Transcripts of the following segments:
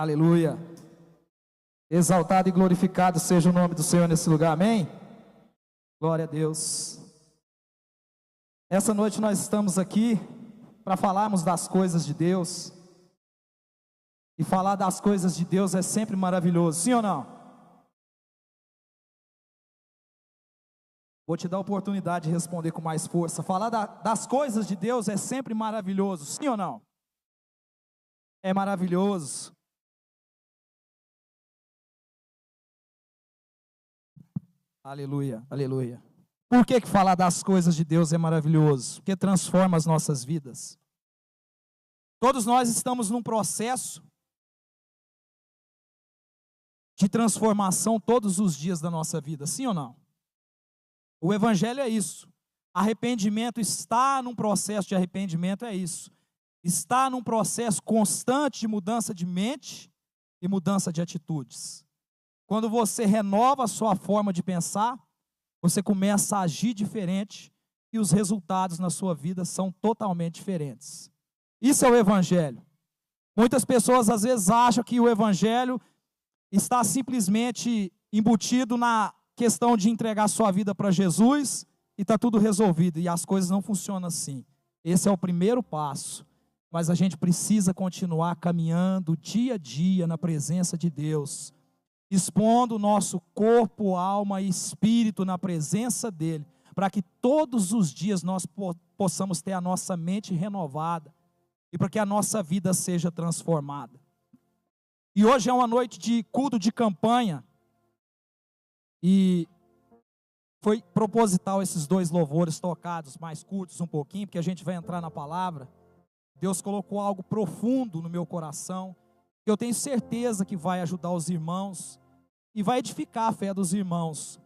Aleluia. Exaltado e glorificado seja o nome do Senhor nesse lugar, amém? Glória a Deus. Essa noite nós estamos aqui para falarmos das coisas de Deus. E falar das coisas de Deus é sempre maravilhoso, sim ou não? Vou te dar a oportunidade de responder com mais força. Falar das coisas de Deus é sempre maravilhoso, sim ou não? É maravilhoso. Aleluia, aleluia. Por que falar das coisas de Deus é maravilhoso? Porque transforma as nossas vidas. Todos nós estamos num processo de transformação todos os dias da nossa vida, sim ou não? O Evangelho é isso. Arrependimento, está num processo de arrependimento, é isso. Está num processo constante de mudança de mente e mudança de atitudes. Quando você renova a sua forma de pensar, você começa a agir diferente e os resultados na sua vida são totalmente diferentes. Isso é o Evangelho. Muitas pessoas às vezes acham que o Evangelho está simplesmente embutido na questão de entregar sua vida para Jesus e está tudo resolvido, e as coisas não funcionam assim. Esse é o primeiro passo, mas a gente precisa continuar caminhando dia a dia na presença de Deus, expondo o nosso corpo, alma e espírito na presença dEle, para que todos os dias nós possamos ter a nossa mente renovada, e para que a nossa vida seja transformada. E hoje é uma noite de culto de campanha, e foi proposital esses dois louvores tocados, mais curtos um pouquinho, porque a gente vai entrar na palavra. Deus colocou algo profundo no meu coração, que eu tenho certeza que vai ajudar os irmãos, e vai edificar a fé dos irmãos.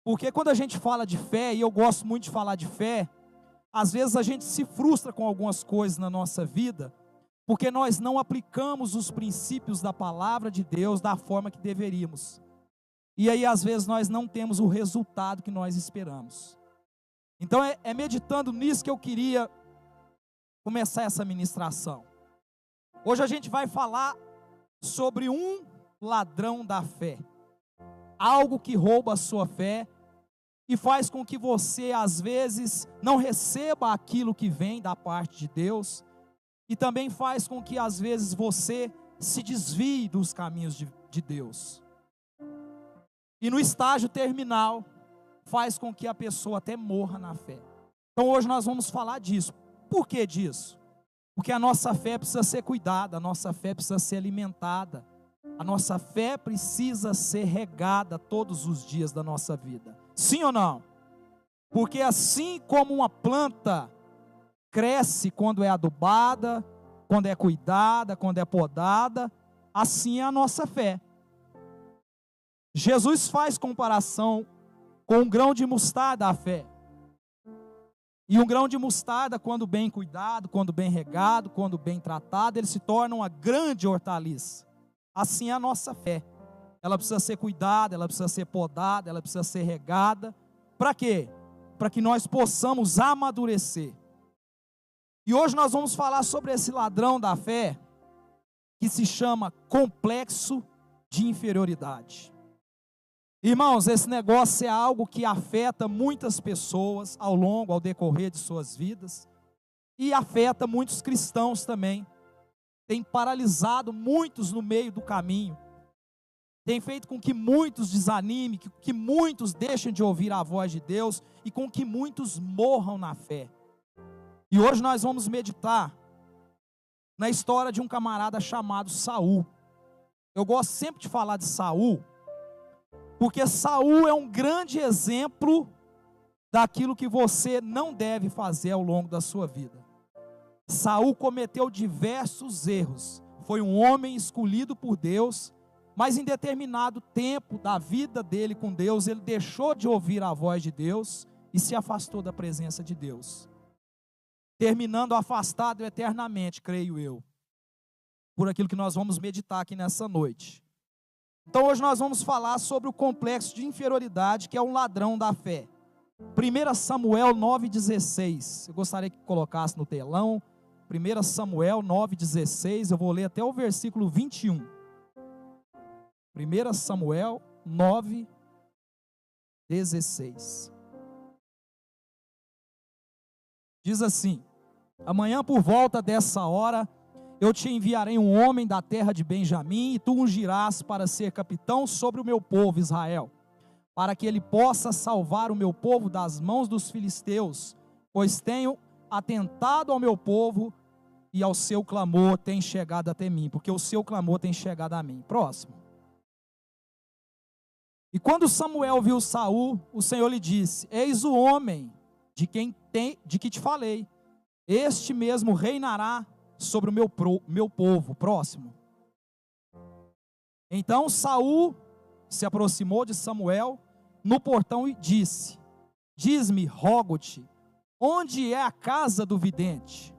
Porque quando a gente fala de fé, e eu gosto muito de falar de fé, às vezes a gente se frustra com algumas coisas na nossa vida, porque nós não aplicamos os princípios da palavra de Deus da forma que deveríamos. E aí às vezes nós não temos o resultado que nós esperamos. Então é meditando nisso que eu queria começar essa ministração. Hoje a gente vai falar sobre um ladrão da fé. Algo que rouba a sua fé e faz com que você às vezes não receba aquilo que vem da parte de Deus, e também faz com que às vezes você se desvie dos caminhos de Deus. E no estágio terminal, faz com que a pessoa até morra na fé. Então hoje nós vamos falar disso. Por que disso? Porque a nossa fé precisa ser cuidada, a nossa fé precisa ser alimentada, a nossa fé precisa ser regada todos os dias da nossa vida. Sim ou não? Porque assim como uma planta cresce quando é adubada, quando é cuidada, quando é podada, assim é a nossa fé. Jesus faz comparação com um grão de mostarda à fé. E um grão de mostarda, quando bem cuidado, quando bem regado, quando bem tratado, ele se torna uma grande hortaliça. Assim é a nossa fé. Ela precisa ser cuidada, ela precisa ser podada, ela precisa ser regada. Para quê? Para que nós possamos amadurecer. E hoje nós vamos falar sobre esse ladrão da fé, que se chama complexo de inferioridade. Irmãos, esse negócio é algo que afeta muitas pessoas ao decorrer de suas vidas, e afeta muitos cristãos também. Tem paralisado muitos no meio do caminho, tem feito com que muitos desanimem, que muitos deixem de ouvir a voz de Deus, e com que muitos morram na fé. E hoje nós vamos meditar na história de um camarada chamado Saul. Eu gosto sempre de falar de Saul, porque Saul é um grande exemplo daquilo que você não deve fazer ao longo da sua vida. Saul cometeu diversos erros, foi um homem escolhido por Deus, mas em determinado tempo da vida dele com Deus, ele deixou de ouvir a voz de Deus e se afastou da presença de Deus, terminando afastado eternamente, creio eu, por aquilo que nós vamos meditar aqui nessa noite. Então hoje nós vamos falar sobre o complexo de inferioridade, que é um ladrão da fé. 1 Samuel 9,16, eu gostaria que colocasse no telão, 1 Samuel 9,16, eu vou ler até o versículo 21. 1 Samuel 9,16. Diz assim: amanhã por volta dessa hora, eu te enviarei um homem da terra de Benjamim, e tu ungirás para ser capitão sobre o meu povo Israel, para que ele possa salvar o meu povo das mãos dos filisteus, pois tenho atentado ao meu povo, e ao seu clamor tem chegado até mim, porque o seu clamor tem chegado a mim. Próximo. E quando Samuel viu Saul, o Senhor lhe disse: eis o homem de que te falei, este mesmo reinará sobre o meu povo. Próximo. Então Saul se aproximou de Samuel no portão e disse: diz-me, rogo-te, onde é a casa do vidente?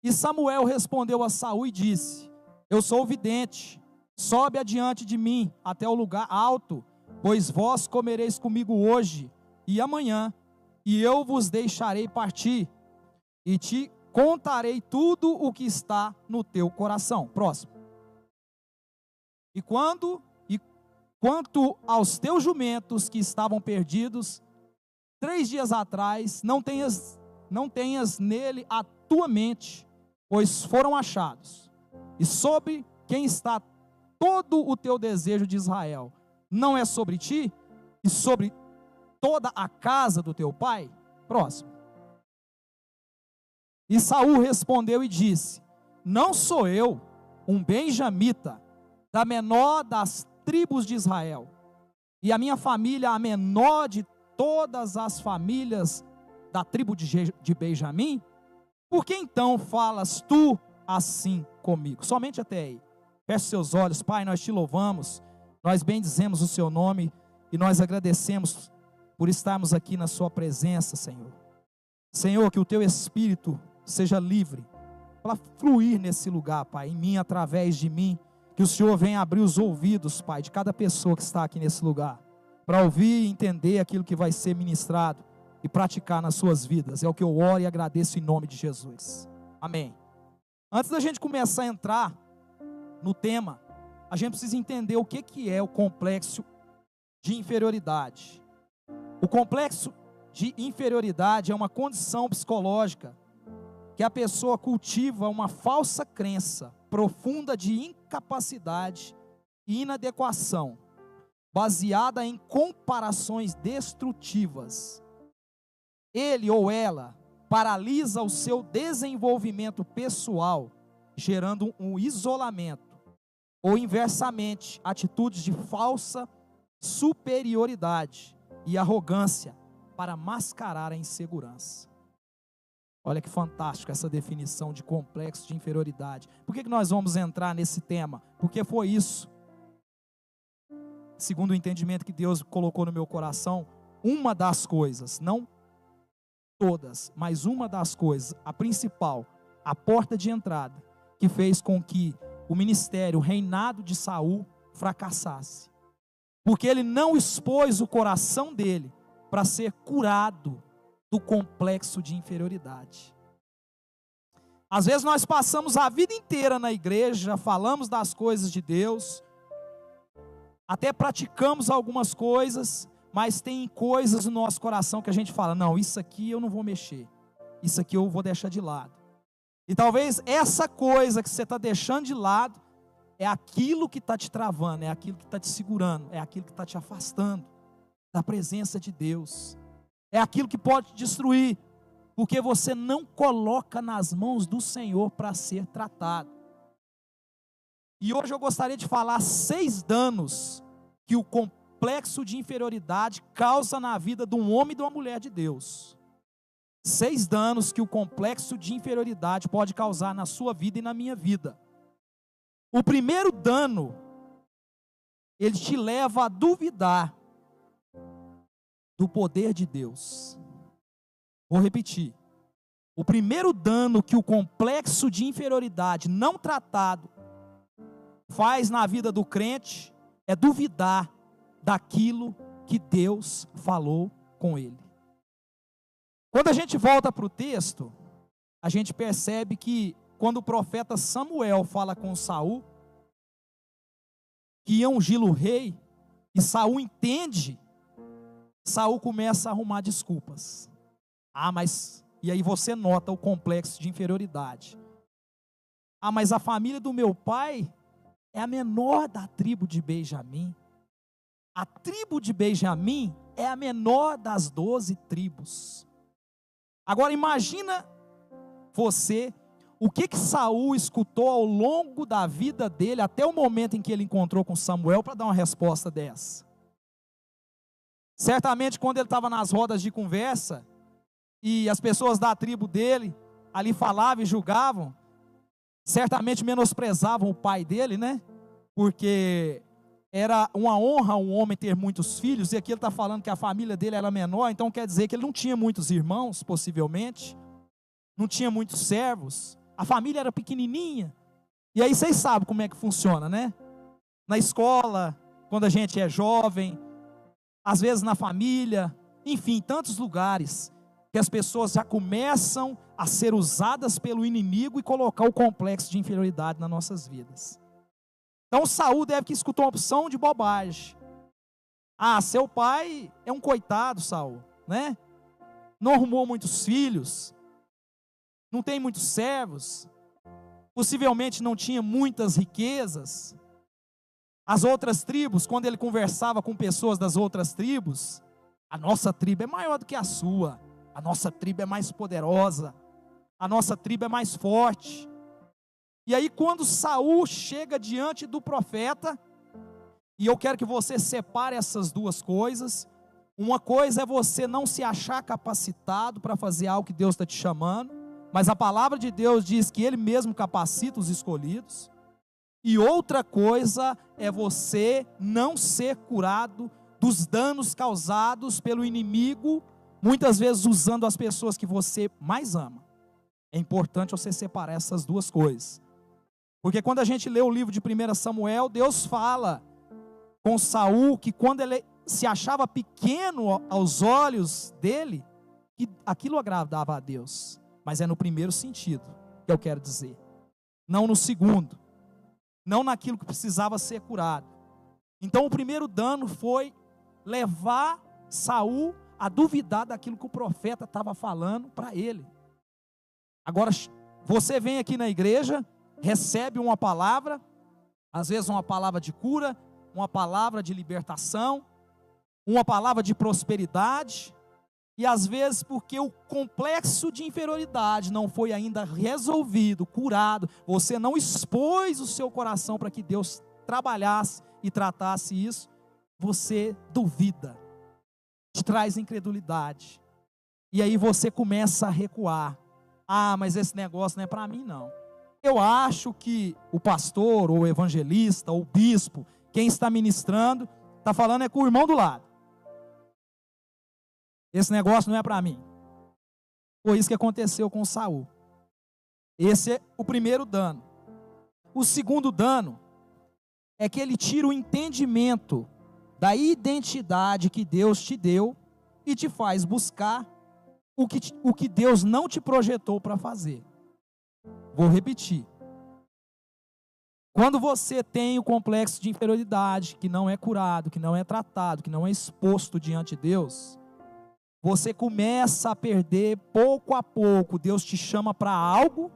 E Samuel respondeu a Saul e disse: eu sou o vidente, sobe adiante de mim até o lugar alto, pois vós comereis comigo hoje e amanhã, e eu vos deixarei partir, e te contarei tudo o que está no teu coração. Próximo. E quanto aos teus jumentos que estavam perdidos 3 dias atrás, não tenhas nele a tua mente, pois foram achados. E sobre quem está todo o teu desejo de Israel, não é sobre ti e sobre toda a casa do teu pai? Próximo. E Saul respondeu e disse: não sou eu um benjamita, da menor das tribos de Israel, e a minha família a menor de todas as famílias da tribo de Benjamim? Por que então falas tu assim comigo? Somente até aí. Feche seus olhos. Pai, nós te louvamos, nós bendizemos o seu nome e nós agradecemos por estarmos aqui na sua presença, Senhor. Senhor, que o teu Espírito seja livre para fluir nesse lugar, Pai, em mim, através de mim. Que o Senhor venha abrir os ouvidos, Pai, de cada pessoa que está aqui nesse lugar, para ouvir e entender aquilo que vai ser ministrado e praticar nas suas vidas. É o que eu oro e agradeço em nome de Jesus. Amém. Antes da gente começar a entrar no tema, a gente precisa entender o que é o complexo de inferioridade. O complexo de inferioridade é uma condição psicológica que a pessoa cultiva uma falsa crença profunda de incapacidade e inadequação, baseada em comparações destrutivas. Ele ou ela paralisa o seu desenvolvimento pessoal, gerando um isolamento, ou inversamente, atitudes de falsa superioridade e arrogância para mascarar a insegurança. Olha que fantástico essa definição de complexo de inferioridade. Por que nós vamos entrar nesse tema? Porque foi isso, segundo o entendimento que Deus colocou no meu coração, uma das coisas, não todas, mas uma das coisas, a principal, a porta de entrada, que fez com que o ministério, o reinado de Saul fracassasse. Porque ele não expôs o coração dele para ser curado do complexo de inferioridade. Às vezes nós passamos a vida inteira na igreja, falamos das coisas de Deus, até praticamos algumas coisas, mas tem coisas no nosso coração que a gente fala: não, isso aqui eu não vou mexer, isso aqui eu vou deixar de lado. E talvez essa coisa que você está deixando de lado é aquilo que está te travando, é aquilo que está te segurando, é aquilo que está te afastando da presença de Deus. É aquilo que pode te destruir, porque você não coloca nas mãos do Senhor para ser tratado. E hoje eu gostaria de falar 6 danos que o complexo de inferioridade causa na vida de um homem e de uma mulher de Deus. 6 danos que o complexo de inferioridade pode causar na sua vida e na minha vida. O primeiro dano, ele te leva a duvidar do poder de Deus. Vou repetir. O primeiro dano que o complexo de inferioridade não tratado faz na vida do crente é duvidar daquilo que Deus falou com ele. Quando a gente volta para o texto, a gente percebe que quando o profeta Samuel fala com Saul, que ia ungí-lo rei, e Saul entende, Saul começa a arrumar desculpas. E aí você nota o complexo de inferioridade. Mas a família do meu pai é a menor da tribo de Benjamim. A tribo de Benjamim é a menor das 12 tribos. Agora imagina você, o que Saul escutou ao longo da vida dele, até o momento em que ele encontrou com Samuel, para dar uma resposta dessa. Certamente quando ele estava nas rodas de conversa, e as pessoas da tribo dele, ali falavam e julgavam, certamente menosprezavam o pai dele, né? Porque era uma honra um homem ter muitos filhos, e aqui ele está falando que a família dele era menor, então quer dizer que ele não tinha muitos irmãos, possivelmente, não tinha muitos servos, a família era pequenininha, e aí vocês sabem como é que funciona, né? Na escola, quando a gente é jovem, às vezes na família, enfim, tantos lugares, que as pessoas já começam a ser usadas pelo inimigo e colocar o complexo de inferioridade nas nossas vidas. Então Saul deve que escutar uma opção de bobagem. Seu pai é um coitado, Saul, né? Não arrumou muitos filhos, não tem muitos servos, possivelmente não tinha muitas riquezas. As outras tribos, quando ele conversava com pessoas das outras tribos, a nossa tribo é maior do que a sua, a nossa tribo é mais poderosa, a nossa tribo é mais forte. E aí quando Saul chega diante do profeta, e eu quero que você separe essas duas coisas. Uma coisa é você não se achar capacitado para fazer algo que Deus está te chamando, mas a palavra de Deus diz que Ele mesmo capacita os escolhidos. E outra coisa é você não ser curado dos danos causados pelo inimigo, muitas vezes usando as pessoas que você mais ama. É importante você separar essas duas coisas. Porque quando a gente lê o livro de 1 Samuel, Deus fala com Saul que quando ele se achava pequeno aos olhos dele, que aquilo agradava a Deus. Mas é no primeiro sentido que eu quero dizer, não no segundo, não naquilo que precisava ser curado. Então o primeiro dano foi levar Saul a duvidar daquilo que o profeta estava falando para ele. Agora você vem aqui na igreja, recebe uma palavra, às vezes uma palavra de cura, uma palavra de libertação, uma palavra de prosperidade, e às vezes porque o complexo de inferioridade não foi ainda resolvido, curado, você não expôs o seu coração para que Deus trabalhasse e tratasse isso, você duvida, te traz incredulidade, e aí você começa a recuar. Mas esse negócio não é para mim não. Eu acho que o pastor, ou o evangelista, ou o bispo, quem está ministrando, está falando é com o irmão do lado. Esse negócio não é para mim. Foi isso que aconteceu com Saul. Esse é o primeiro dano. O segundo dano é que ele tira o entendimento da identidade que Deus te deu e te faz buscar o que Deus não te projetou para fazer. Vou repetir. Quando você tem o complexo de inferioridade, que não é curado, que não é tratado, que não é exposto diante de Deus, você começa a perder pouco a pouco. Deus te chama para algo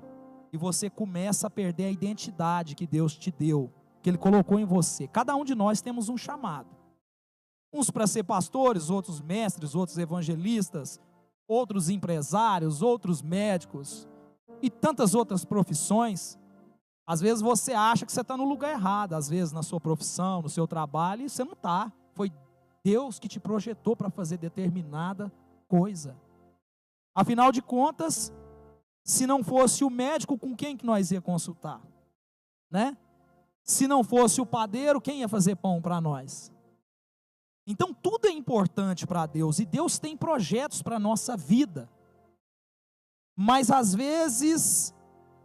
e você começa a perder a identidade que Deus te deu, que Ele colocou em você. Cada um de nós temos um chamado. Uns para ser pastores, outros mestres, outros evangelistas, outros empresários, outros médicos e tantas outras profissões. Às vezes você acha que você está no lugar errado, às vezes na sua profissão, no seu trabalho, e você não está. Foi Deus que te projetou para fazer determinada coisa. Afinal de contas, se não fosse o médico, com quem que nós ia consultar? Né? Se não fosse o padeiro, quem ia fazer pão para nós? Então tudo é importante para Deus, e Deus tem projetos para a nossa vida. Mas às vezes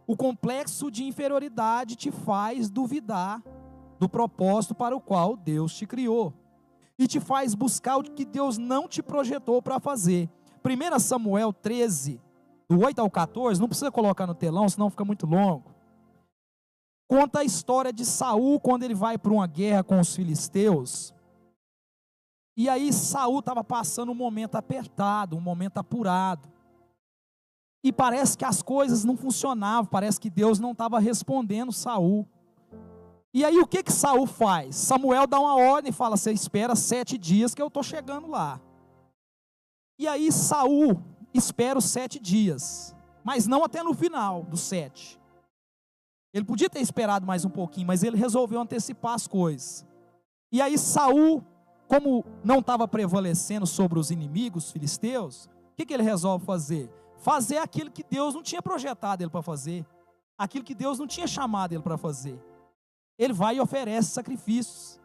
o complexo de inferioridade te faz duvidar do propósito para o qual Deus te criou, e te faz buscar o que Deus não te projetou para fazer. 1 Samuel 13, do 8 ao 14, não precisa colocar no telão, senão fica muito longo. Conta a história de Saul quando ele vai para uma guerra com os filisteus. E aí Saul estava passando um momento apertado, um momento apurado. E parece que as coisas não funcionavam, parece que Deus não estava respondendo Saul. E aí o que Saul faz? Samuel dá uma ordem e fala: você espera 7 dias que eu estou chegando lá. E aí Saul espera os 7 dias, mas não até no final dos 7. Ele podia ter esperado mais um pouquinho, mas ele resolveu antecipar as coisas. E aí Saul, como não estava prevalecendo sobre os inimigos filisteus, o que ele resolve fazer? Fazer aquilo que Deus não tinha projetado ele para fazer, aquilo que Deus não tinha chamado ele para fazer. Ele vai e oferece sacrifícios,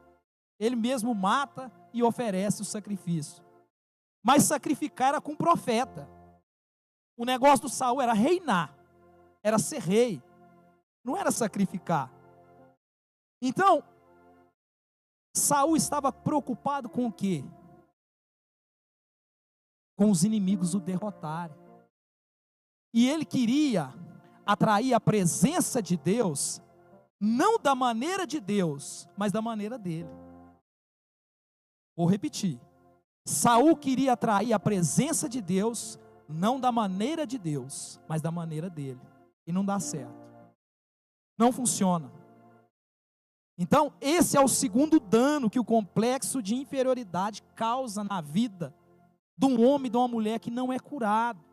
ele mesmo mata e oferece o sacrifício. Mas sacrificar era com o profeta. O negócio do Saul era reinar, era ser rei, não era sacrificar. Então, Saul estava preocupado com o quê? Com os inimigos o derrotarem. E ele queria atrair a presença de Deus, não da maneira de Deus, mas da maneira dele. Vou repetir. Saul queria atrair a presença de Deus, não da maneira de Deus, mas da maneira dele. E não dá certo. Não funciona. Então, esse é o segundo dano que o complexo de inferioridade causa na vida de um homem e de uma mulher que não é curado.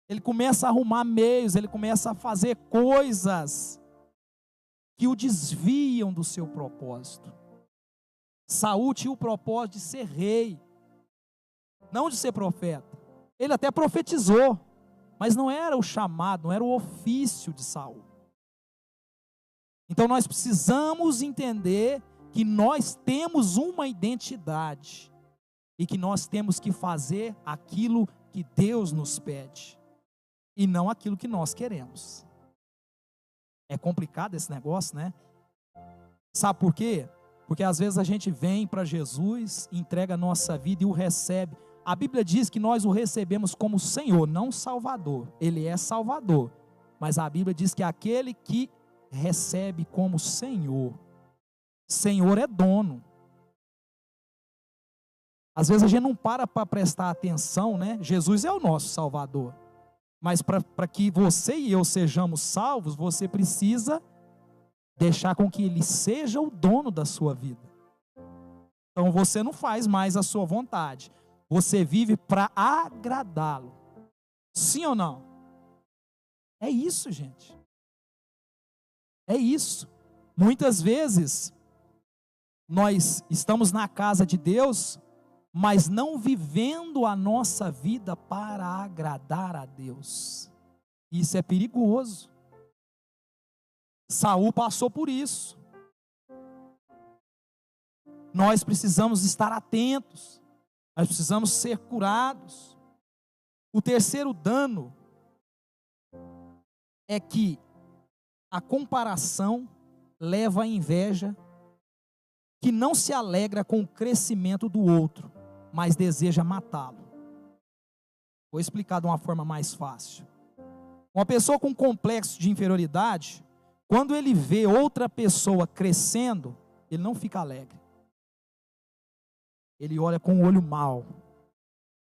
Ele começa a arrumar meios, ele começa a fazer coisas que o desviam do seu propósito. Saul tinha o propósito de ser rei, não de ser profeta. Ele até profetizou, mas não era o chamado, não era o ofício de Saul. Então nós precisamos entender que nós temos uma identidade e que nós temos que fazer aquilo que Deus nos pede e não aquilo que nós queremos. É complicado esse negócio, né? Sabe por quê? Porque às vezes a gente vem para Jesus, entrega a nossa vida e o recebe. A Bíblia diz que nós o recebemos como Senhor, não Salvador. Ele é Salvador, mas a Bíblia diz que aquele que recebe como Senhor, Senhor é dono. Às vezes a gente não para prestar atenção, né? Jesus é o nosso Salvador, mas para que você e eu sejamos salvos, você precisa deixar com que Ele seja o dono da sua vida. Então você não faz mais a sua vontade, você vive para agradá-lo. Sim ou não? É isso, gente. É isso. Muitas vezes nós estamos na casa de Deus, mas não vivendo a nossa vida para agradar a Deus. Isso é perigoso. Saul passou por isso. Nós precisamos estar atentos. Nós precisamos ser curados. O terceiro dano é que a comparação leva à inveja, que não se alegra com o crescimento do outro, mas deseja matá-lo. Vou explicar de uma forma mais fácil. Uma pessoa com complexo de inferioridade, quando ele vê outra pessoa crescendo, ele não fica alegre. Ele olha com o olho mau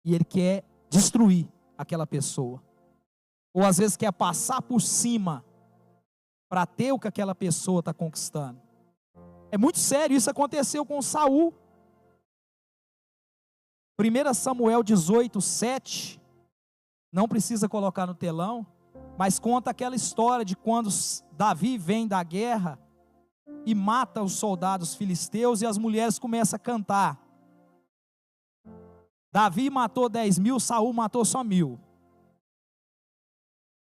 e ele quer destruir aquela pessoa. Ou às vezes quer passar por cima para ter o que aquela pessoa está conquistando. É muito sério, isso aconteceu com Saul. 1 Samuel 18, 7, não precisa colocar no telão, mas conta aquela história de quando Davi vem da guerra e mata os soldados filisteus e as mulheres começam a cantar. Davi matou 10.000, Saul matou só 1.000.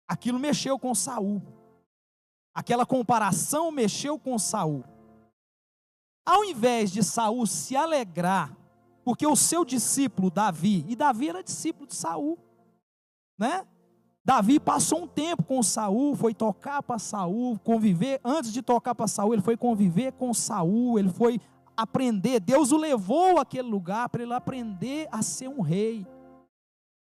Aquilo mexeu com Saul. Aquela comparação mexeu com Saul. Ao invés de Saul se alegrar, porque o seu discípulo Davi, e Davi era discípulo de Saul, né? Davi passou um tempo com Saul, foi tocar para Saul, conviver, antes de tocar para Saul, ele foi conviver com Saul, ele foi aprender, Deus o levou àquele lugar para ele aprender a ser um rei.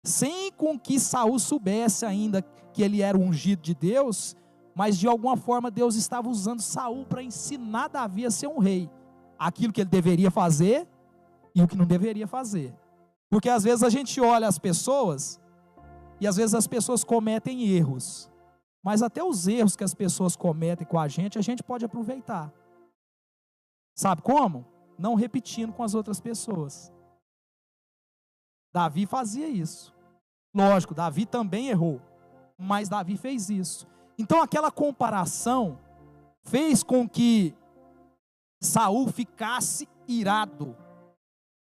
sem com que Saul soubesse ainda que ele era o ungido de Deus, mas de alguma forma Deus estava usando Saul para ensinar Davi a ser um rei, aquilo que ele deveria fazer e o que não deveria fazer. Porque às vezes a gente olha as pessoas e às vezes as pessoas cometem erros, mas até os erros que as pessoas cometem com a gente pode aproveitar. Sabe como? Não repetindo com as outras pessoas. Davi fazia isso. Lógico, Davi também errou, mas Davi fez isso. Então aquela comparação fez com que Saul ficasse irado.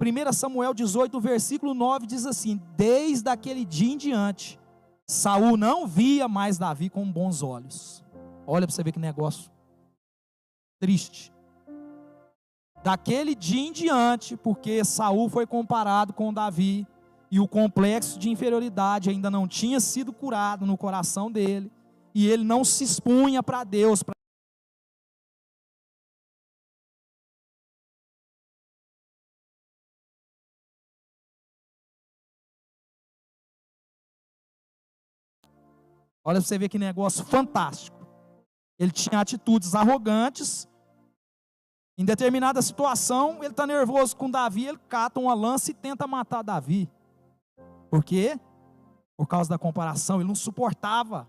1 Samuel 18, versículo 9 diz assim: desde aquele dia em diante, Saul não via mais Davi com bons olhos. Olha para você ver que negócio triste. Daquele dia em diante, porque Saul foi comparado com Davi, e o complexo de inferioridade ainda não tinha sido curado no coração dele, e ele não se expunha para Deus. Olha para você ver que negócio fantástico. Ele tinha atitudes arrogantes. Em determinada situação, ele está nervoso com Davi, ele cata uma lança e tenta matar Davi. Por quê? Por causa da comparação, ele não suportava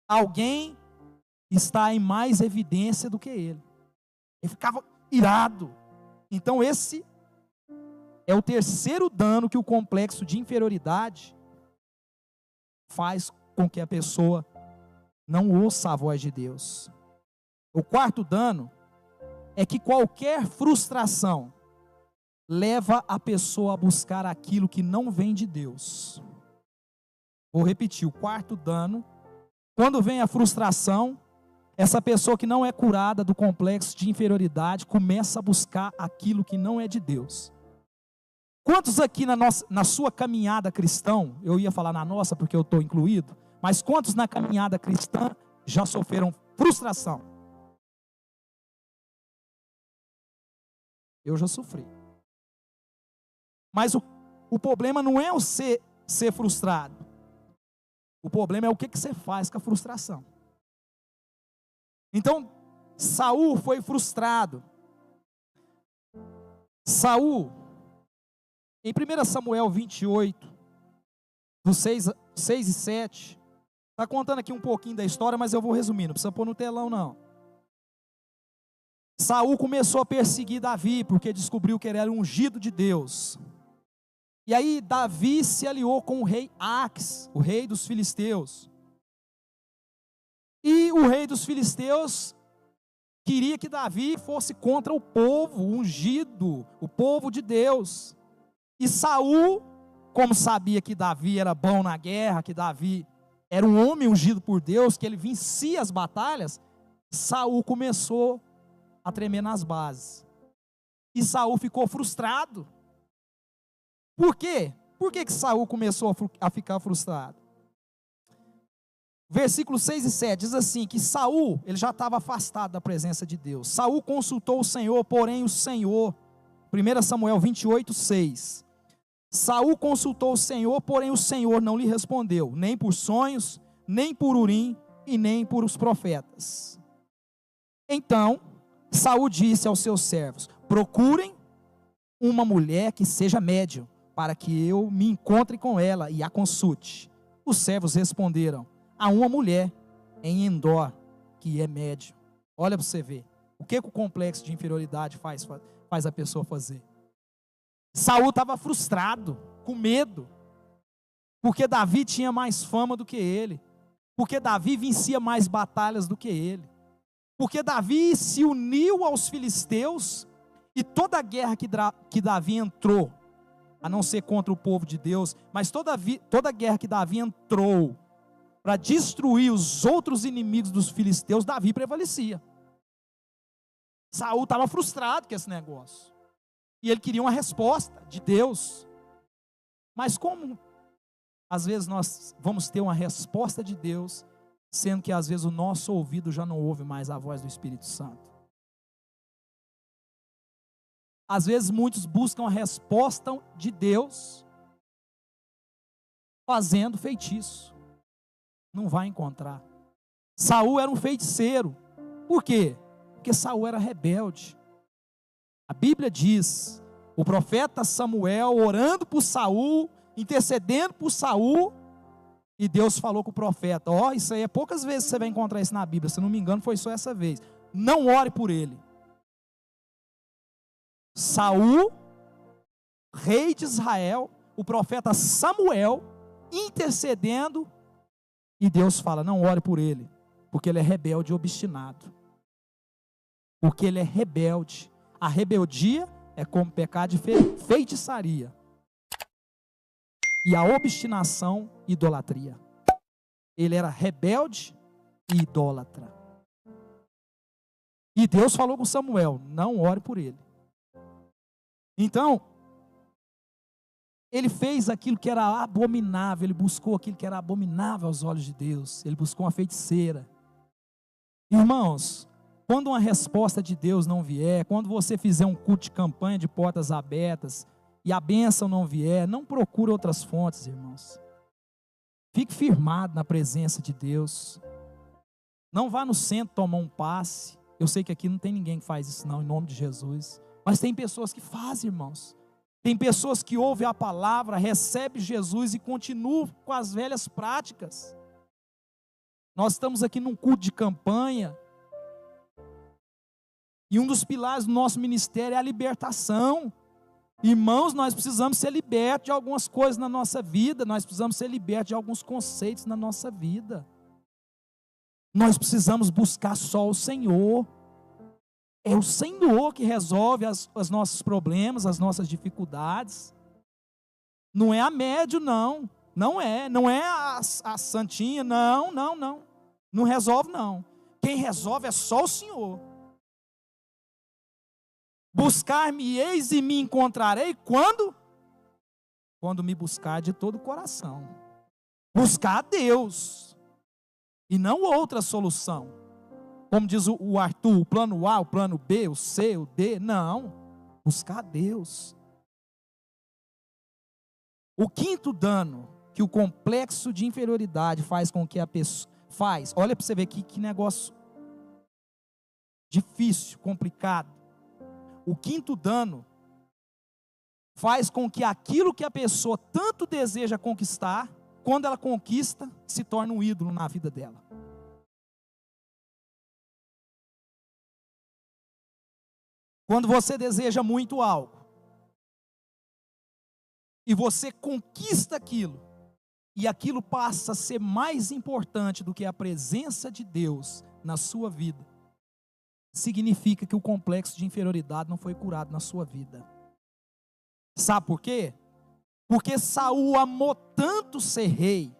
alguém estar em mais evidência do que ele. Ele ficava irado. Então esse é o terceiro dano que o complexo de inferioridade faz com que a pessoa não ouça a voz de Deus. O quarto dano é que qualquer frustração leva a pessoa a buscar aquilo que não vem de Deus. Vou repetir, o quarto dano, quando vem a frustração, essa pessoa que não é curada do complexo de inferioridade começa a buscar aquilo que não é de Deus. Quantos aqui na sua caminhada cristã, eu ia falar na nossa porque eu estou incluído, mas quantos na caminhada cristã já sofreram frustração? Eu já sofri. Mas o problema não é você ser frustrado. O problema é o que você faz com a frustração. Então, Saul foi frustrado. Saul, em 1 Samuel 28, dos 6 e 7, está contando aqui um pouquinho da história, mas eu vou resumir, não precisa pôr no telão não. Saul começou a perseguir Davi, porque descobriu que ele era ungido de Deus. E aí Davi se aliou com o rei Aques, o rei dos filisteus. E o rei dos filisteus queria que Davi fosse contra o povo ungido, o povo de Deus. E Saul, como sabia que Davi era bom na guerra, que Davi era um homem ungido por Deus, que ele vencia as batalhas, Saul começou a tremer nas bases. E Saul ficou frustrado. Por quê? Por que Saul começou a ficar frustrado? Versículos 6 e 7 diz assim, que Saul, ele já estava afastado da presença de Deus. Saul consultou o Senhor, porém o Senhor, 1 Samuel 28, 6. Saul consultou o Senhor, porém o Senhor não lhe respondeu, nem por sonhos, nem por Urim, e nem por os profetas. Então, Saul disse aos seus servos, procurem uma mulher que seja médium, para que eu me encontre com ela e a consulte. Os servos responderam, há uma mulher em Endor, que é médium. Olha para você ver, o que o complexo de inferioridade faz a pessoa fazer. Saul estava frustrado, com medo, porque Davi tinha mais fama do que ele, porque Davi vencia mais batalhas do que ele, porque Davi se uniu aos filisteus, e toda a guerra que Davi entrou, a não ser contra o povo de Deus, mas toda a guerra que Davi entrou para destruir os outros inimigos dos filisteus, Davi prevalecia. Saul estava frustrado com esse negócio, e ele queria uma resposta de Deus. Mas como às vezes nós vamos ter uma resposta de Deus, sendo que às vezes o nosso ouvido já não ouve mais a voz do Espírito Santo? Às vezes muitos buscam a resposta de Deus fazendo feitiço. Não vai encontrar. Saul era um feiticeiro. Por quê? Porque Saul era rebelde. A Bíblia diz, o profeta Samuel orando por Saul, intercedendo por Saul, e Deus falou com o profeta, isso aí é poucas vezes você vai encontrar isso na Bíblia, se não me engano foi só essa vez. Não ore por ele. Saul, rei de Israel, o profeta Samuel, intercedendo, e Deus fala, não ore por ele, porque ele é rebelde e obstinado. Porque ele é rebelde. A rebeldia é como pecado de feitiçaria. E a obstinação, idolatria. Ele era rebelde e idólatra. E Deus falou com Samuel, não ore por ele. Então, ele fez aquilo que era abominável, ele buscou aquilo que era abominável aos olhos de Deus, ele buscou uma feiticeira. Irmãos, quando uma resposta de Deus não vier, quando você fizer um culto de campanha de portas abertas, e a bênção não vier, não procure outras fontes, irmãos. Fique firmado na presença de Deus. Não vá no centro tomar um passe. Eu sei que aqui não tem ninguém que faz isso não, em nome de Jesus. Mas tem pessoas que fazem, irmãos. Tem pessoas que ouvem a palavra, recebem Jesus e continuam com as velhas práticas. Nós estamos aqui num culto de campanha. E um dos pilares do nosso ministério é a libertação. Irmãos, nós precisamos ser libertos de algumas coisas na nossa vida. Nós precisamos ser libertos de alguns conceitos na nossa vida. Nós precisamos buscar só o Senhor. É o Senhor que resolve os nossos problemas, as nossas dificuldades. Não é a médium, não. Não é a santinha, não. Não resolve, não. Quem resolve é só o Senhor. Buscar-me-eis e me encontrarei quando? Quando me buscar de todo o coração. Buscar a Deus. E não outra solução. Como diz o Arthur, o plano A, o plano B, o C, o D. Não. Buscar a Deus. O quinto dano que o complexo de inferioridade faz com que a pessoa... Olha para você ver que negócio difícil, complicado. O quinto dano faz com que aquilo que a pessoa tanto deseja conquistar, quando ela conquista, se torne um ídolo na vida dela. Quando você deseja muito algo, e você conquista aquilo, e aquilo passa a ser mais importante do que a presença de Deus na sua vida, significa que o complexo de inferioridade não foi curado na sua vida. Sabe por quê? Porque Saul amou tanto ser rei,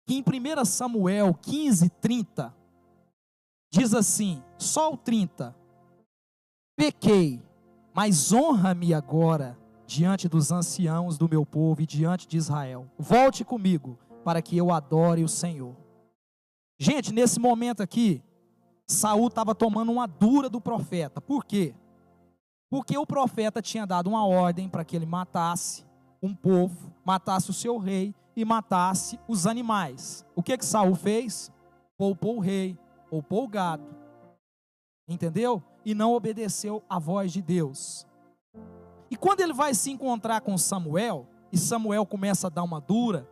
que em 1 Samuel 15:30, diz assim, só o 30, pequei, mas honra-me agora diante dos anciãos do meu povo e diante de Israel. Volte comigo para que eu adore o Senhor. Gente, nesse momento aqui, Saul estava tomando uma dura do profeta. Por quê? Porque o profeta tinha dado uma ordem para que ele matasse um povo, matasse o seu rei e matasse os animais. O que Saul fez? Poupou o rei, poupou o gado. Entendeu? E não obedeceu à voz de Deus. E quando ele vai se encontrar com Samuel, e Samuel começa a dar uma dura,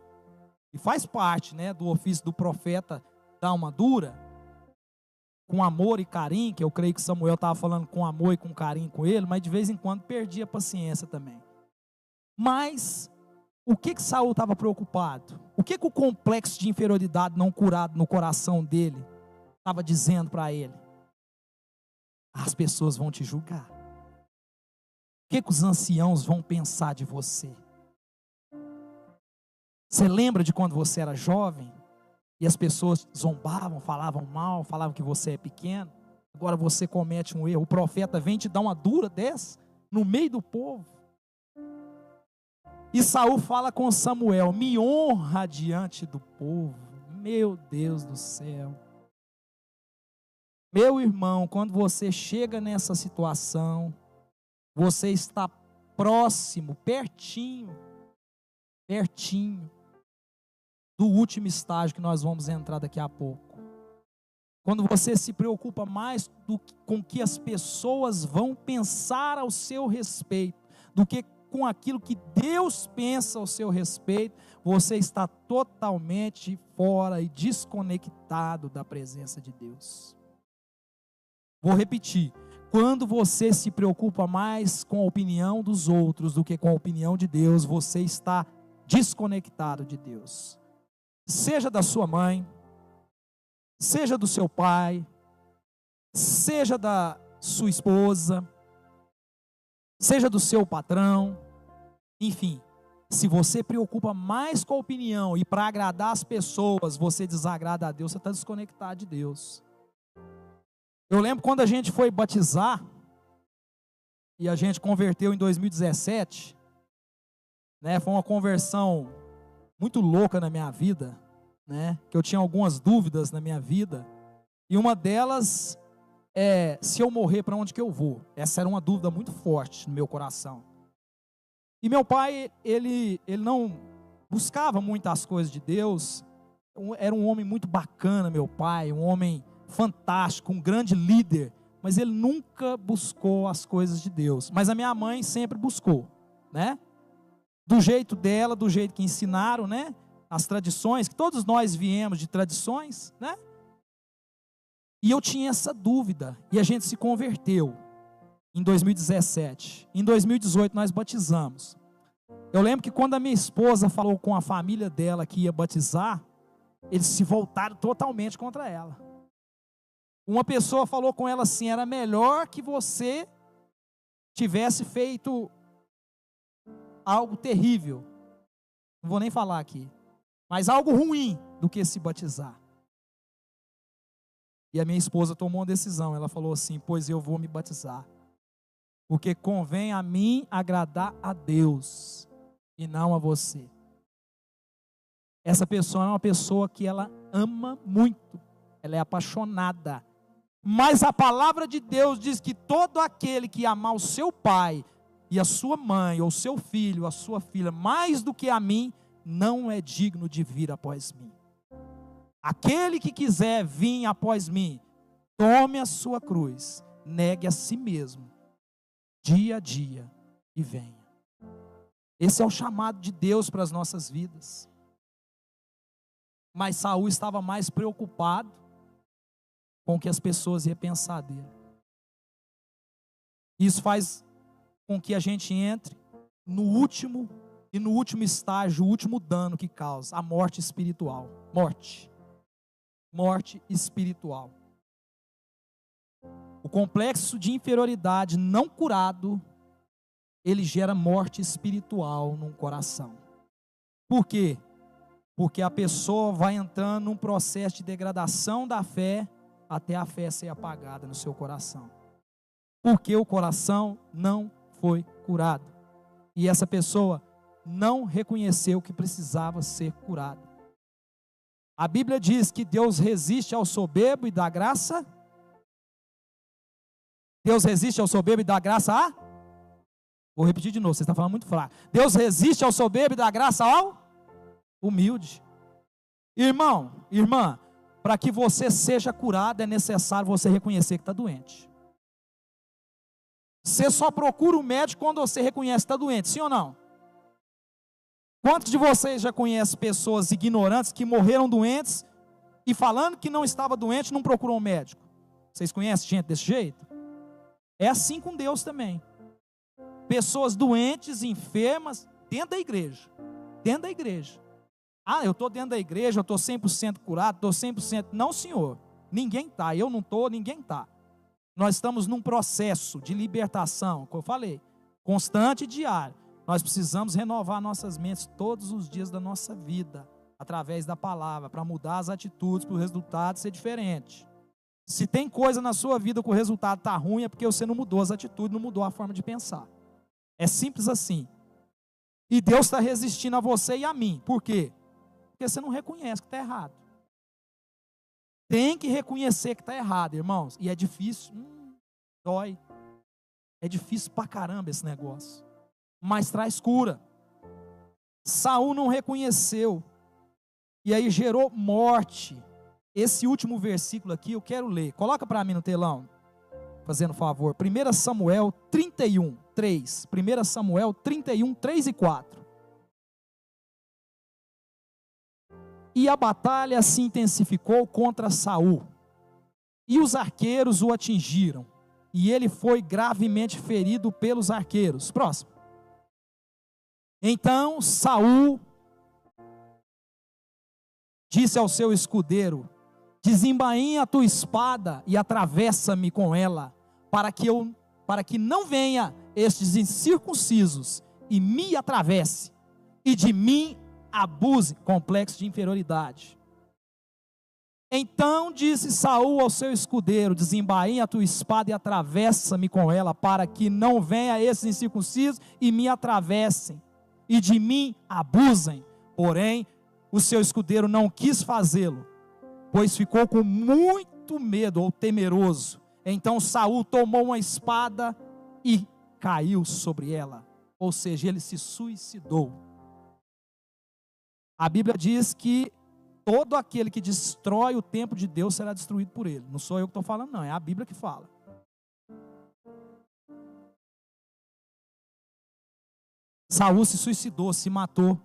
e faz parte, do ofício do profeta, dar uma dura, com amor e carinho, que eu creio que Samuel estava falando com amor e com carinho com ele, mas de vez em quando perdia a paciência também. Mas, o que Saul estava preocupado? O que o complexo de inferioridade não curado no coração dele estava dizendo para ele? As pessoas vão te julgar. O que os anciãos vão pensar de você? Você lembra de quando você era jovem? E as pessoas zombavam, falavam mal, falavam que você é pequeno. Agora você comete um erro. O profeta vem te dar uma dura dessa, no meio do povo. E Saul fala com Samuel, me honra diante do povo. Meu Deus do céu. Meu irmão, quando você chega nessa situação, você está próximo, pertinho do último estágio que nós vamos entrar daqui a pouco. Quando você se preocupa mais com o que as pessoas vão pensar ao seu respeito, do que com aquilo que Deus pensa ao seu respeito, você está totalmente fora e desconectado da presença de Deus. Vou repetir. Quando você se preocupa mais com a opinião dos outros do que com a opinião de Deus, você está desconectado de Deus. Seja da sua mãe, seja do seu pai, seja da sua esposa, seja do seu patrão, enfim, se você preocupa mais com a opinião e para agradar as pessoas, você desagrada a Deus, você está desconectado de Deus. Eu lembro quando a gente foi batizar, e a gente converteu em 2017, né, foi uma conversão muito louca na minha vida, né, que eu tinha algumas dúvidas na minha vida, e uma delas é, se eu morrer, para onde que eu vou? Essa era uma dúvida muito forte no meu coração. E meu pai, ele não buscava muitas coisas de Deus, era um homem muito bacana, meu pai, um homem fantástico, um grande líder, mas ele nunca buscou as coisas de Deus. Mas a minha mãe sempre buscou, né? Do jeito dela, do jeito que ensinaram, né? As tradições, que todos nós viemos de tradições, né? E eu tinha essa dúvida, e a gente se converteu em 2017. Em 2018 nós batizamos. Eu lembro que quando a minha esposa falou com a família dela que ia batizar, eles se voltaram totalmente contra ela. Uma pessoa falou com ela assim: era melhor que você tivesse feito algo terrível, não vou nem falar aqui, mas algo ruim do que se batizar. E a minha esposa tomou uma decisão, ela falou assim: pois eu vou me batizar, porque convém a mim agradar a Deus e não a você. Essa pessoa é uma pessoa que ela ama muito, ela é apaixonada, mas a palavra de Deus diz que todo aquele que amar o seu pai e a sua mãe, ou seu filho, a sua filha, mais do que a mim, não é digno de vir após mim. Aquele que quiser vir após mim, tome a sua cruz, negue a si mesmo, dia a dia, e venha. Esse é o chamado de Deus para as nossas vidas. Mas Saul estava mais preocupado com o que as pessoas iam pensar dele. Isso faz com que a gente entre no último estágio, o último dano que causa, a morte espiritual. Morte espiritual. O complexo de inferioridade não curado, ele gera morte espiritual num coração. Por quê? Porque a pessoa vai entrando num processo de degradação da fé, até a fé ser apagada no seu coração. Porque o coração não foi curado. E essa pessoa não reconheceu que precisava ser curada. A Bíblia diz que Deus resiste ao soberbo e dá graça. Deus resiste ao soberbo e dá graça a? Vou repetir de novo, você está falando muito fraco. Deus resiste ao soberbo e dá graça ao humilde. Irmão, irmã, para que você seja curado é necessário você reconhecer que está doente. Você só procura o médico quando você reconhece que está doente, sim ou não? Quantos de vocês já conhecem pessoas ignorantes que morreram doentes e falando que não estava doente não procurou um médico? Vocês conhecem gente desse jeito? É assim com Deus também. Pessoas doentes, enfermas, dentro da igreja. Dentro da igreja. Ah, eu estou dentro da igreja, eu estou 100% curado, estou 100%. Não, senhor. Ninguém está. Eu não estou, ninguém está. Nós estamos num processo de libertação, como eu falei, constante e diário. Nós precisamos renovar nossas mentes todos os dias da nossa vida, através da palavra, para mudar as atitudes, para o resultado ser diferente. Se tem coisa na sua vida que o resultado está ruim, é porque você não mudou as atitudes, não mudou a forma de pensar. É simples assim. E Deus está resistindo a você e a mim. Por quê? Porque você não reconhece que está errado. Tem que reconhecer que está errado, irmãos. E é difícil, dói. É difícil pra caramba esse negócio. mas traz cura. Saul não reconheceu, e aí gerou morte. Esse último versículo aqui eu quero ler, coloca para mim no telão, fazendo favor, 1 Samuel 31, 3, 1 Samuel 31, 3 e 4. E a batalha se intensificou contra Saul, e os arqueiros o atingiram, e ele foi gravemente ferido pelos arqueiros. Próximo. Então Saul disse ao seu escudeiro: desembainha a tua espada e atravessa-me com ela, para que não venha estes incircuncisos e me atravesse, e de mim abuse. Complexo de inferioridade. Então disse Saul ao seu escudeiro: desembainha a tua espada e atravessa-me com ela, para que não venha esses incircuncisos e me atravessem, e de mim abusem. Porém, o seu escudeiro não quis fazê-lo, pois ficou com muito medo, ou temeroso. Então Saul tomou uma espada e caiu sobre ela, ou seja, ele se suicidou. A Bíblia diz que todo aquele que destrói o templo de Deus será destruído por ele. Não sou eu que estou falando, não, é a Bíblia que fala. Saul se suicidou, se matou.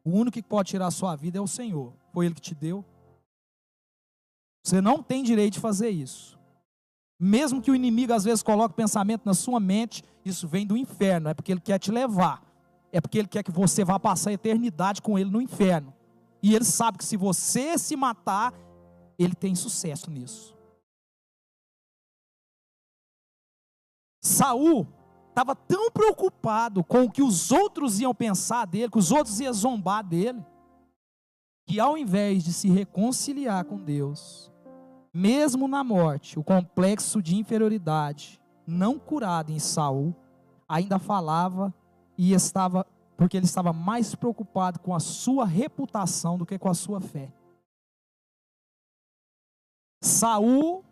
O único que pode tirar a sua vida é o Senhor. Foi Ele que te deu. Você não tem direito de fazer isso. Mesmo que o inimigo às vezes coloque pensamento na sua mente, isso vem do inferno, é porque ele quer te levar. É porque ele quer que você vá passar a eternidade com ele no inferno. E ele sabe que se você se matar, ele tem sucesso nisso. Saul estava tão preocupado com o que os outros iam pensar dele, que os outros iam zombar dele, que ao invés de se reconciliar com Deus, mesmo na morte, o complexo de inferioridade não curado em Saul ainda falava, e estava, porque ele estava mais preocupado com a sua reputação do que com a sua fé. Saul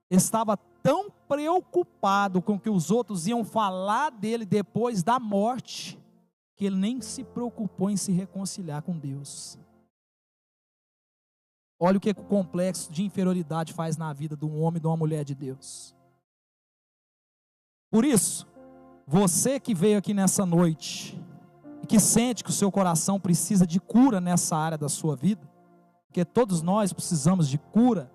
estava tão preocupado com o que os outros iam falar dele depois da morte, que ele nem se preocupou em se reconciliar com Deus. Olha o que o complexo de inferioridade faz na vida de um homem e de uma mulher de Deus. Por isso, você que veio aqui nessa noite e que sente que o seu coração precisa de cura nessa área da sua vida, porque todos nós precisamos de cura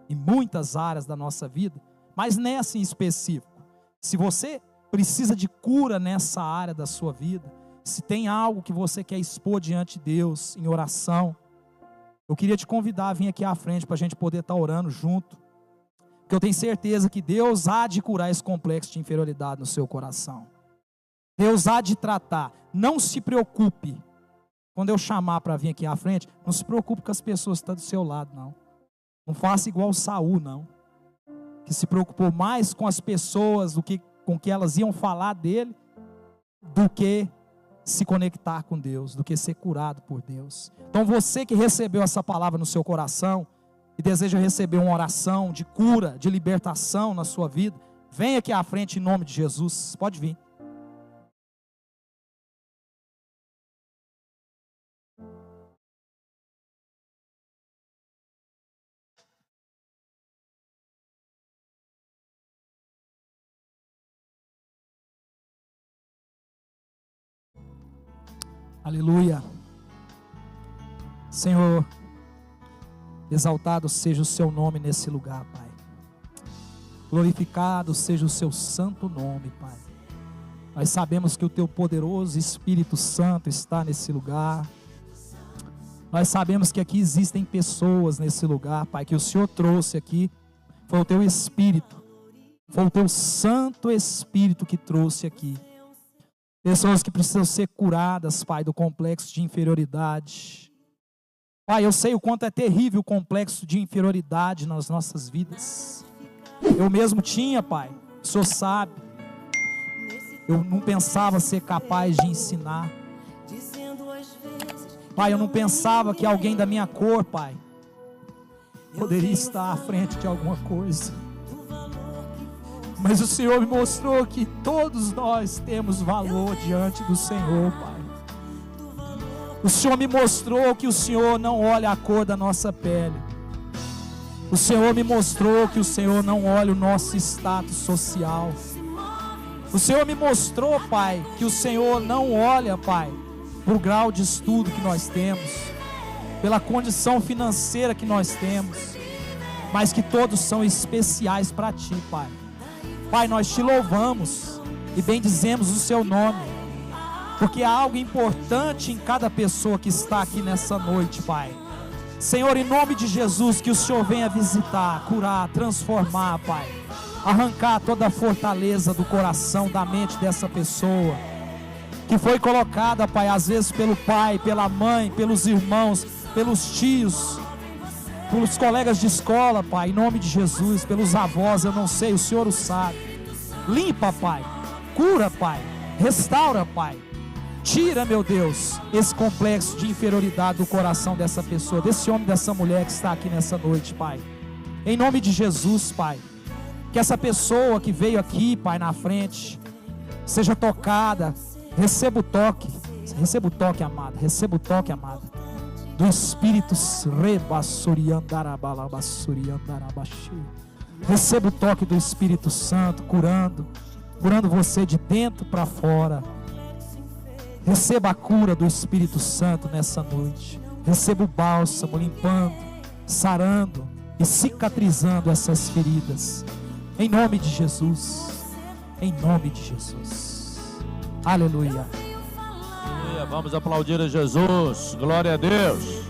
em muitas áreas da nossa vida, mas nessa em específico, se você precisa de cura nessa área da sua vida, se tem algo que você quer expor diante de Deus em oração, eu queria te convidar a vir aqui à frente para a gente poder estar orando junto, porque eu tenho certeza que Deus há de curar esse complexo de inferioridade no seu coração. Deus há de tratar. Não se preocupe. Quando eu chamar para vir aqui à frente, não se preocupe com as pessoas que estão do seu lado, não. Não faça igual Saul, não. Que se preocupou mais com as pessoas, do que com que elas iam falar dele, do que se conectar com Deus, do que ser curado por Deus. Então você que recebeu essa palavra no seu coração e deseja receber uma oração de cura, de libertação na sua vida, venha aqui à frente em nome de Jesus. Pode vir. Aleluia. Senhor, exaltado seja o seu nome nesse lugar, Pai. Glorificado seja o seu santo nome, Pai. Nós sabemos que o teu poderoso Espírito Santo está nesse lugar. Nós sabemos que aqui existem pessoas nesse lugar, Pai, que o Senhor trouxe aqui. Foi o teu Espírito, foi o teu Santo Espírito que trouxe aqui. Pessoas que precisam ser curadas, Pai, do complexo de inferioridade. Pai, eu sei o quanto é terrível o complexo de inferioridade nas nossas vidas. Eu mesmo tinha, Pai, o Senhor sabe. Eu não pensava ser capaz de ensinar. Pai, eu não pensava que alguém da minha cor, Pai, poderia estar à frente de alguma coisa. Mas o Senhor me mostrou que todos nós temos valor diante do Senhor, Pai. O Senhor me mostrou que o Senhor não olha a cor da nossa pele. O Senhor me mostrou que o Senhor não olha o nosso status social. O Senhor me mostrou, Pai, que o Senhor não olha, Pai, por grau de estudo que nós temos, pela condição financeira que nós temos, mas que todos são especiais para Ti, Pai. Pai, nós Te louvamos e bendizemos o Seu nome, porque há algo importante em cada pessoa que está aqui nessa noite, Pai. Senhor, em nome de Jesus, que o Senhor venha visitar, curar, transformar, Pai. Arrancar toda a fortaleza do coração, da mente dessa pessoa, que foi colocada, Pai, às vezes pelo pai, pela mãe, pelos irmãos, pelos tios, pelos colegas de escola, Pai, em nome de Jesus, pelos avós, eu não sei, o Senhor o sabe. Limpa, Pai, cura, Pai, restaura, Pai. Tira, meu Deus, esse complexo de inferioridade do coração dessa pessoa, desse homem, dessa mulher que está aqui nessa noite, Pai. Em nome de Jesus, Pai, que essa pessoa que veio aqui, Pai, na frente, seja tocada. Receba o toque, amado, receba o toque, amado, do Espírito. Receba o toque do Espírito Santo, curando você de dentro para fora. Receba a cura do Espírito Santo nessa noite. Receba o bálsamo, limpando, sarando e cicatrizando essas feridas, em nome de Jesus, em nome de Jesus. Aleluia. Vamos aplaudir a Jesus. Glória a Deus.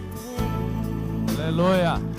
Aleluia.